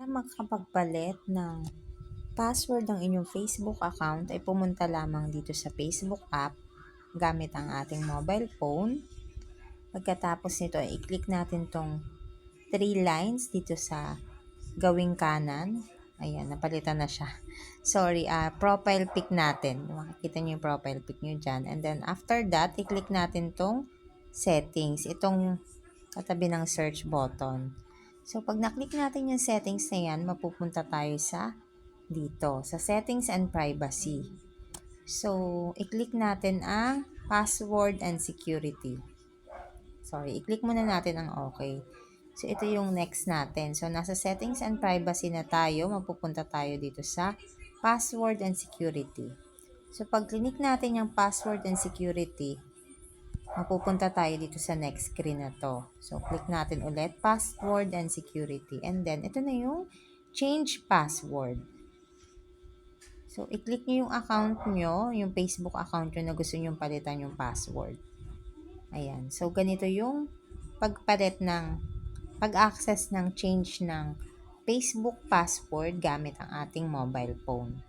Para makapagpalit ng password ng inyong Facebook account ay pumunta lamang dito sa Facebook app gamit ang ating mobile phone. Pagkatapos nito ay i-click natin tong 3 lines dito sa gawing kanan. Ayan, napalitan na siya. Sorry, profile pic natin. Makikita nyo yung profile pic nyo dyan. And then after that, i-click natin tong settings. Itong katabi ng search button. So, pag na-click natin yung settings na yan, mapupunta tayo sa dito, sa settings and privacy. So, i-click natin ang password and security. Sorry, i-click muna natin ang okay. So, ito yung next natin. So, nasa settings and privacy na tayo, mapupunta tayo dito sa password and security. So, pag click natin yung password and security, mapupunta tayo dito sa next screen na to. So, click natin ulit, password and security. And then, ito na yung change password. So, i-click nyo yung account nyo, yung Facebook account nyo na gusto nyo palitan yung password. Ayan. So, ganito yung pag-access ng change ng Facebook password gamit ang ating mobile phone.